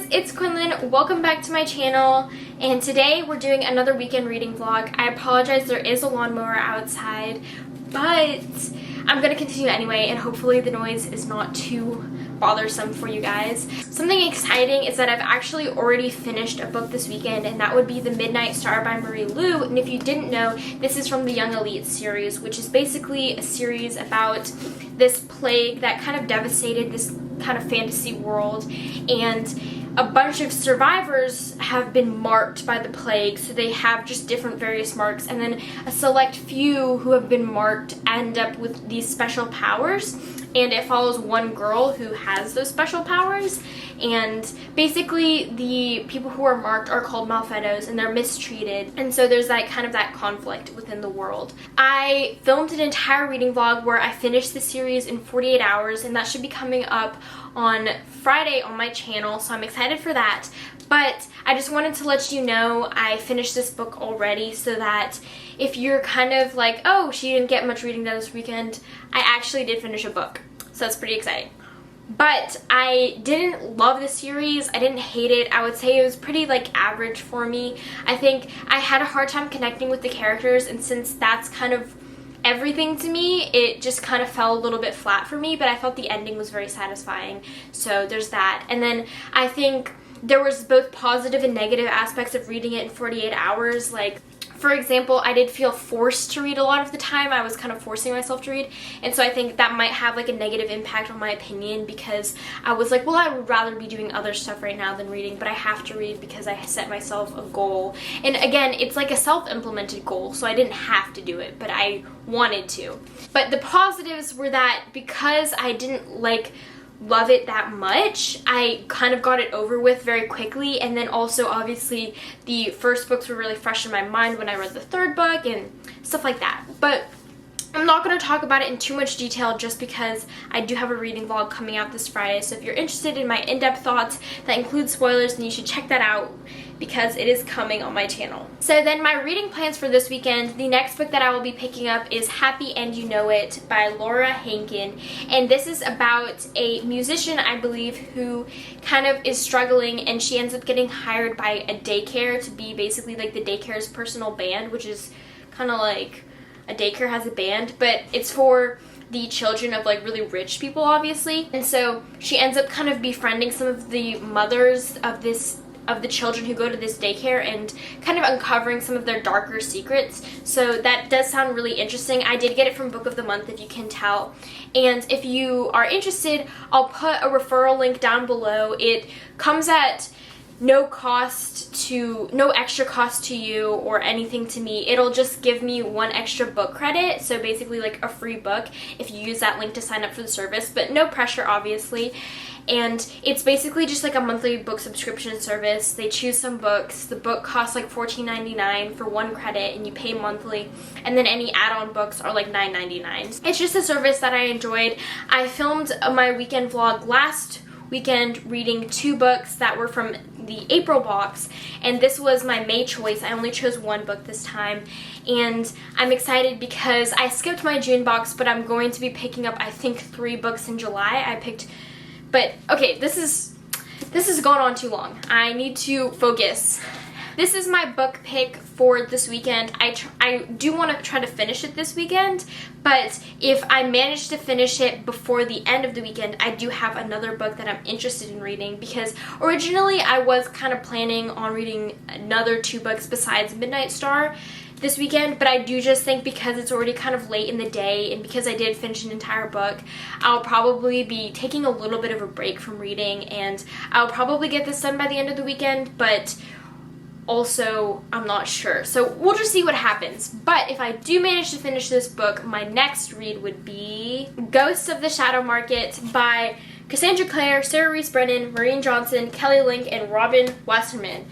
it's Quinlin. Welcome back to my channel, and today we're doing another weekend reading vlog. I apologize, there is a lawnmower outside, but I'm gonna continue anyway, and hopefully the noise is not too bothersome for you guys. Something exciting is that I've actually already finished a book this weekend, and that would be The Midnight Star by Marie Lu. And if you didn't know, this is from the Young Elite series, which is basically a series about this plague that kind of devastated this kind of fantasy world, and a bunch of survivors have been marked by the plague, so they have just different various marks, and then a select few who have been marked end up with these special powers, and it follows one girl who has those special powers. And basically the people who are marked are called Malfetos, and they're mistreated, and so there's that kind of that conflict within the world. I filmed an entire reading vlog where I finished the series in 48 hours, and that should be coming up on Friday on my channel, so I'm excited for that. But I just wanted to let you know I finished this book already, so that if you're kind of like, oh, she didn't get much reading done this weekend, I actually did finish a book, so that's pretty exciting. But I didn't love the series. I didn't hate it. I would say it was pretty like average for me. I think I had a hard time connecting with the characters, and since that's kind of everything to me, it just kind of fell a little bit flat for me, but I felt the ending was very satisfying, so there's that. And then I think there was both positive and negative aspects of reading it in 48 hours. Like, for example, I did feel forced to read a lot of the time. I was kind of forcing myself to read, and so I think that might have like a negative impact on my opinion, because I was like, well, I would rather be doing other stuff right now than reading, but I have to read because I set myself a goal. And again, it's like a self-implemented goal, so I didn't have to do it, but I wanted to. But the positives were that because I didn't love it that much, I kind of got it over with very quickly, and then also obviously the first books were really fresh in my mind when I read the third book and stuff like that. But I'm not going to talk about it in too much detail just because I do have a reading vlog coming out this Friday, so if you're interested in my in-depth thoughts that include spoilers, then you should check that out because it is coming on my channel. So then my reading plans for this weekend, the next book that I will be picking up is Happy and You Know It by Laura Hankin, and this is about a musician, I believe, who kind of is struggling, and she ends up getting hired by a daycare to be basically like the daycare's personal band, which is kind of like a daycare has a band, but it's for the children of like really rich people, obviously. And so she ends up kind of befriending some of the mothers of the children who go to this daycare and kind of uncovering some of their darker secrets. So that does sound really interesting. I did get it from Book of the Month, if you can tell. And if you are interested, I'll put a referral link down below. It comes at no extra cost to you or anything to me. It'll just give me 1 extra book credit, so basically like a free book if you use that link to sign up for the service, but no pressure, obviously. And it's basically just like a monthly book subscription service. They choose some books. The book costs like $14.99 for 1 credit, and you pay monthly, and then any add-on books are like $9.99. It's just a service that I enjoyed. I filmed my weekend vlog last weekend reading 2 books that were from the April box, and this was my May choice. I only chose 1 book this time, and I'm excited because I skipped my June box, but I'm going to be picking up, I think, 3 books in July. But okay, this has gone on too long. I need to focus. This is my book pick for this weekend. I do want to try to finish it this weekend, but if I manage to finish it before the end of the weekend, I do have another book that I'm interested in reading, because originally I was kind of planning on reading another 2 books besides Midnight Star this weekend, but I do just think because it's already kind of late in the day, and because I did finish an entire book, I'll probably be taking a little bit of a break from reading, and I'll probably get this done by the end of the weekend, but also, I'm not sure. So we'll just see what happens. But if I do manage to finish this book, my next read would be Ghosts of the Shadow Market by Cassandra Clare, Sarah Reese Brennan, Maureen Johnson, Kelly Link, and Robin Wasserman.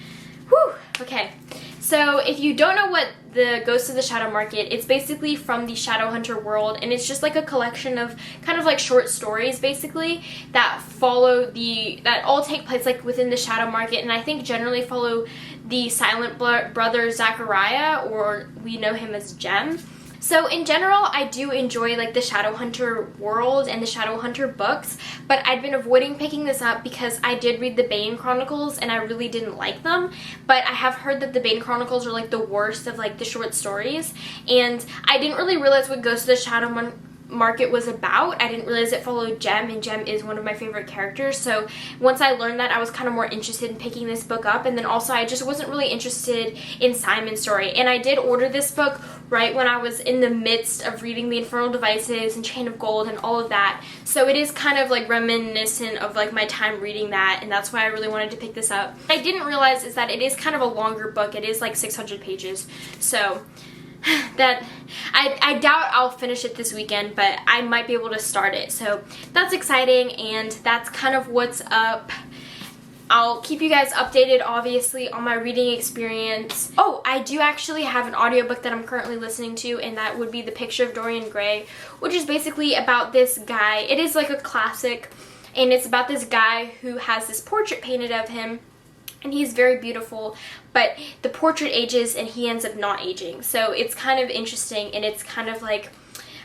Whew, okay. So if you don't know what the Ghosts of the Shadow Market, it's basically from the Shadowhunter world, and it's just like a collection of kind of like short stories basically that that all take place like within the Shadow Market, and I think generally follow the silent brother Zachariah, or we know him as Jem. So in general, I do enjoy like the Shadowhunter world and the Shadowhunter books, but I'd been avoiding picking this up because I did read the Bane Chronicles and I really didn't like them. But I have heard that the Bane Chronicles are like the worst of like the short stories, and I didn't really realize what Ghost of the Shadow Market was about. I didn't realize it followed Jem, and Jem is one of my favorite characters. So once I learned that, I was kind of more interested in picking this book up. And then also I just wasn't really interested in Simon's story. And I did order this book right when I was in the midst of reading The Infernal Devices and Chain of Gold and all of that. So it is kind of like reminiscent of like my time reading that, and that's why I really wanted to pick this up. What I didn't realize is that it is kind of a longer book. It is like 600 pages. So that I doubt I'll finish it this weekend, but I might be able to start it. So that's exciting, and that's kind of what's up. I'll keep you guys updated, obviously, on my reading experience. Oh, I do actually have an audiobook that I'm currently listening to, and that would be The Picture of Dorian Gray, which is basically about this guy. It is like a classic, and it's about this guy who has this portrait painted of him, and he's very beautiful, but the portrait ages and he ends up not aging. So it's kind of interesting, and it's kind of like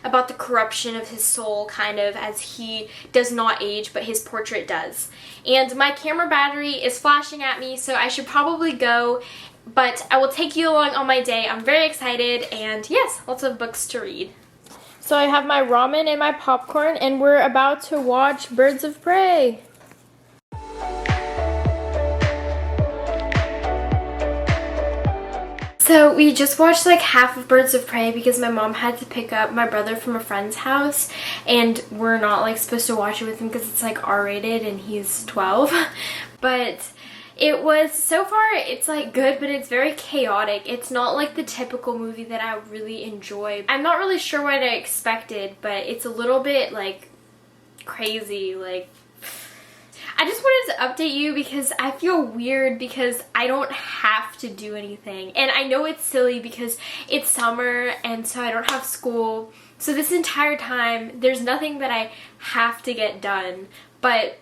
about the corruption of his soul, kind of, as he does not age, but his portrait does. And my camera battery is flashing at me, so I should probably go, but I will take you along on my day. I'm very excited, and yes, lots of books to read. So I have my ramen and my popcorn, and we're about to watch Birds of Prey. So we just watched like half of Birds of Prey because my mom had to pick up my brother from a friend's house, and we're not like supposed to watch it with him because it's like R-rated and he's 12. But it was, so far it's like good, but it's very chaotic. It's not like the typical movie that I really enjoy. I'm not really sure what I expected, but it's a little bit like crazy. Like, I just wanted to update you because I feel weird because I don't have to do anything. And I know it's silly because it's summer and so I don't have school. So this entire time, there's nothing that I have to get done. But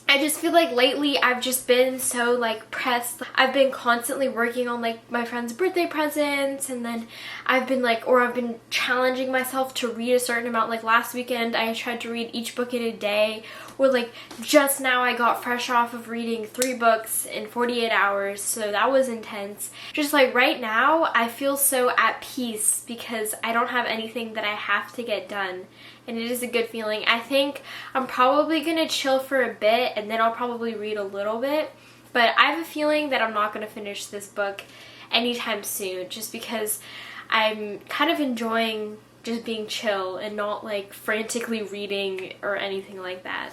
I just feel like lately I've just been so like pressed. I've been constantly working on like my friend's birthday presents, and then I've been challenging myself to read a certain amount. Like last weekend I tried to read each book in a day, or like just now I got fresh off of reading 3 books in 48 hours, so that was intense. Just like right now I feel so at peace because I don't have anything that I have to get done. And it is a good feeling. I think I'm probably going to chill for a bit, and then I'll probably read a little bit. But I have a feeling that I'm not going to finish this book anytime soon, just because I'm kind of enjoying just being chill and not like frantically reading or anything like that.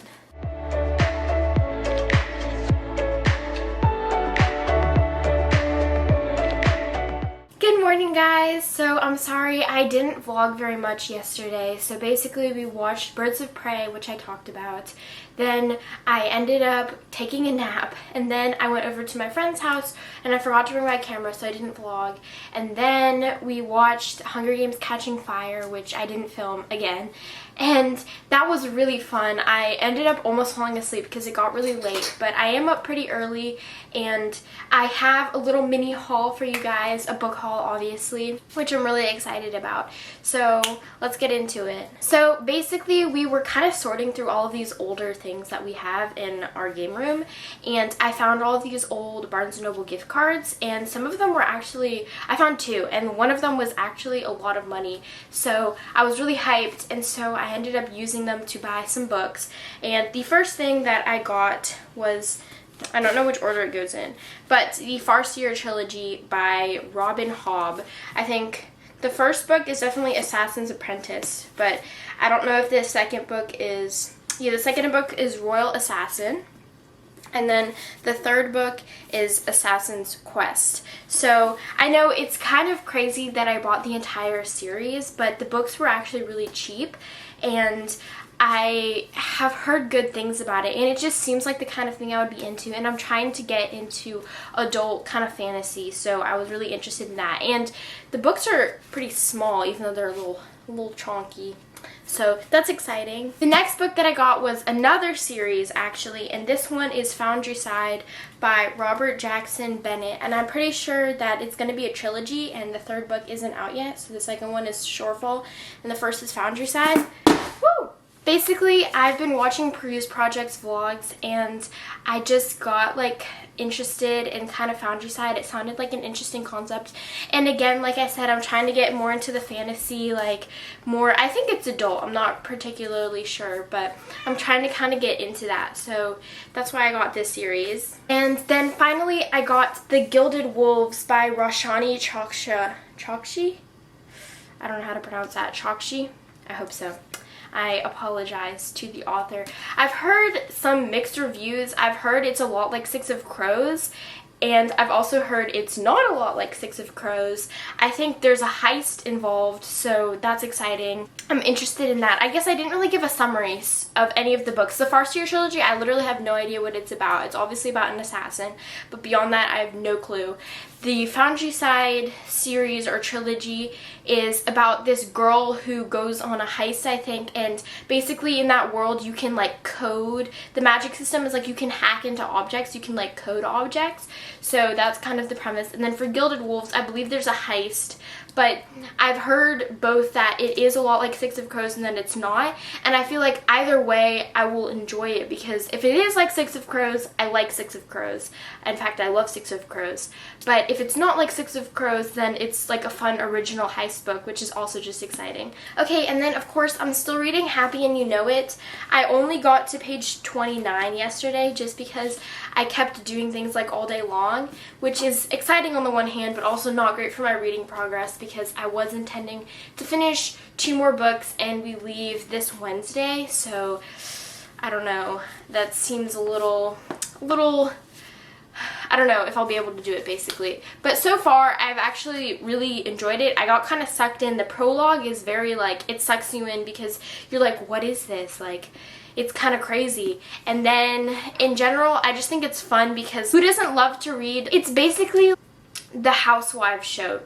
Good morning, guys. So I'm sorry I didn't vlog very much yesterday. So basically we watched Birds of Prey, which I talked about. Then I ended up taking a nap, and then I went over to my friend's house and I forgot to bring my camera, so I didn't vlog. And then we watched Hunger Games Catching Fire, which I didn't film again. And that was really fun. I ended up almost falling asleep because it got really late, but I am up pretty early, and I have a little mini haul for you guys, a book haul obviously, which I'm really excited about. So let's get into it. So basically we were kind of sorting through all of these older things that we have in our game room, and I found all of these old Barnes & Noble gift cards, and some of them were actually, I found 2, and one of them was actually a lot of money. So I was really hyped, and so I ended up using them to buy some books. And the first thing that I got was, I don't know which order it goes in, but the Farseer trilogy by Robin Hobb. I think the first book is definitely Assassin's Apprentice, but I don't know if the second book is, yeah, the second book is Royal Assassin. And then the third book is Assassin's Quest. So I know it's kind of crazy that I bought the entire series, but the books were actually really cheap, and I have heard good things about it, and it just seems like the kind of thing I would be into, and I'm trying to get into adult kind of fantasy, so I was really interested in that. And the books are pretty small, even though they're a little chonky. So that's exciting. The next book that I got was another series actually, and this one is Foundryside by Robert Jackson Bennett, and I'm pretty sure that it's going to be a trilogy, and the third book isn't out yet. So the second one is Shorefall and the first is Foundryside. Woo! Basically, I've been watching Peruse Project's vlogs, and I just got like interested in kind of Foundryside. It sounded like an interesting concept, and again, like I said, I'm trying to get more into the fantasy, like more, I think it's adult, I'm not particularly sure, but I'm trying to kind of get into that, so that's why I got this series. And then finally I got The Gilded Wolves by Roshani Chokshi? I don't know how to pronounce that. Chokshi? I hope so. I apologize to the author. I've heard some mixed reviews. I've heard it's a lot like Six of Crows, and I've also heard it's not a lot like Six of Crows. I think there's a heist involved, so that's exciting. I'm interested in that. I guess I didn't really give a summary of any of the books. The Farseer trilogy, I literally have no idea what it's about. It's obviously about an assassin, but beyond that, I have no clue. The Foundryside series or trilogy is about this girl who goes on a heist, I think, and basically in that world you can like code. The magic system is like you can hack into objects, you can like code objects, so that's kind of the premise. And then for Gilded Wolves, I believe there's a heist, but I've heard both that it is a lot like Six of Crows and then it's not, and I feel like either way I will enjoy it, because if it is like Six of Crows, I like Six of Crows. In fact, I love Six of Crows. But if it's not like Six of Crows, then it's like a fun original heist book, which is also just exciting. Okay, and then of course I'm still reading Happy and You Know It. I only got to page 29 yesterday just because I kept doing things like all day long, which is exciting on the one hand, but also not great for my reading progress, because I was intending to finish 2 more books and we leave this Wednesday, so I don't know. That seems a little, I don't know if I'll be able to do it basically. But so far, I've actually really enjoyed it. I got kind of sucked in. The prologue is very like, it sucks you in because you're like, what is this? Like, it's kind of crazy. And then in general, I just think it's fun because who doesn't love to read? It's basically the Housewives show.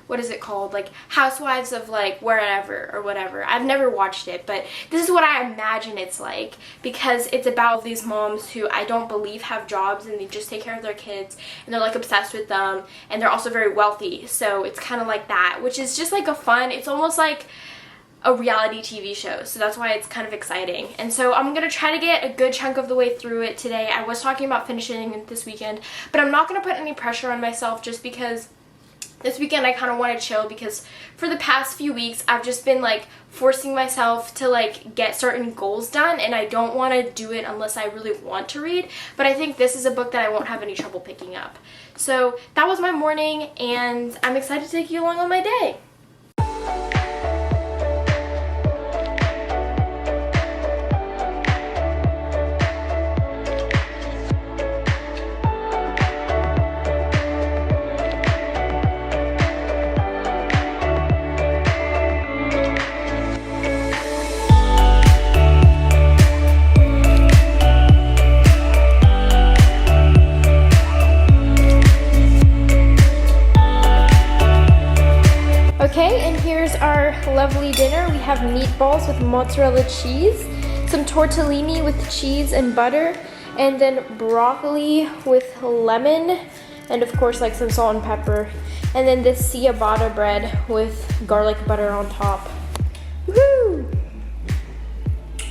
What is it called? Like Housewives of like wherever or whatever. I've never watched it, but this is what I imagine it's like, because it's about these moms who I don't believe have jobs and they just take care of their kids and they're like obsessed with them, and they're also very wealthy, so it's kind of like that, which is just like a fun, it's almost like a reality TV show, so that's why it's kind of exciting. And so I'm gonna try to get a good chunk of the way through it today. I was talking about finishing it this weekend, but I'm not gonna put any pressure on myself just because this weekend I kind of want to chill, because for the past few weeks I've just been like forcing myself to like get certain goals done, and I don't want to do it unless I really want to read. But I think this is a book that I won't have any trouble picking up. So that was my morning, and I'm excited to take you along on my day. Okay, and here's our lovely dinner. We have meatballs with mozzarella cheese, some tortellini with cheese and butter, and then broccoli with lemon, and of course like some salt and pepper, and then this ciabatta bread with garlic butter on top. Woohoo!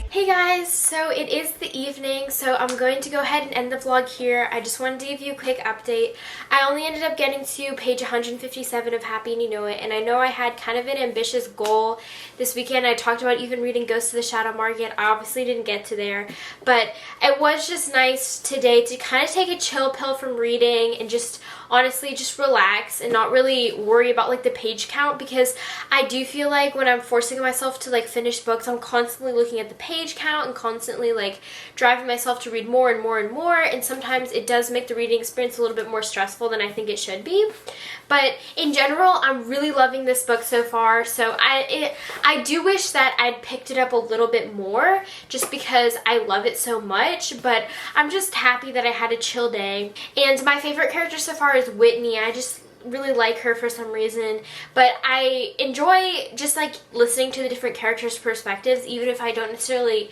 Hey guys, so it is the evening, so I'm going to go ahead and end the vlog here. I just wanted to give you a quick update. I only ended up getting to page 157 of Happy and You Know It, and I know I had kind of an ambitious goal this weekend. I talked about even reading Ghost of the Shadow Market. I obviously didn't get to there, but it was just nice today to kind of take a chill pill from reading and just honestly just relax and not really worry about like the page count, because I do feel like when I'm forcing myself to like finish books, I'm constantly looking at the page count and constantly like driving myself to read more and more and more, and sometimes it does make the reading experience a little bit more stressful than I think it should be. But in general, I'm really loving this book so far, so I do wish that I'd picked it up a little bit more just because I love it so much, but I'm just happy that I had a chill day. And my favorite character so far is Whitney. I just really like her for some reason, but I enjoy just like listening to the different characters' perspectives, even if I don't necessarily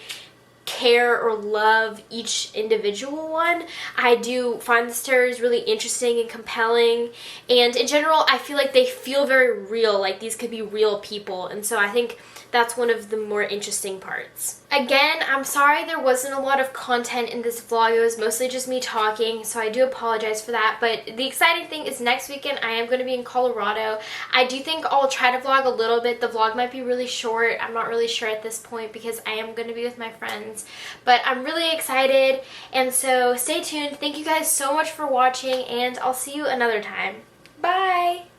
care or love each individual one. I do find the stories really interesting and compelling, and in general I feel like they feel very real, like these could be real people, and so I think that's one of the more interesting parts. Again, I'm sorry there wasn't a lot of content in this vlog. It was mostly just me talking, so I do apologize for that. But the exciting thing is next weekend I am going to be in Colorado. I do think I'll try to vlog a little bit. The vlog might be really short. I'm not really sure at this point because I am going to be with my friends. But I'm really excited, and so stay tuned. Thank you guys so much for watching, and I'll see you another time. Bye!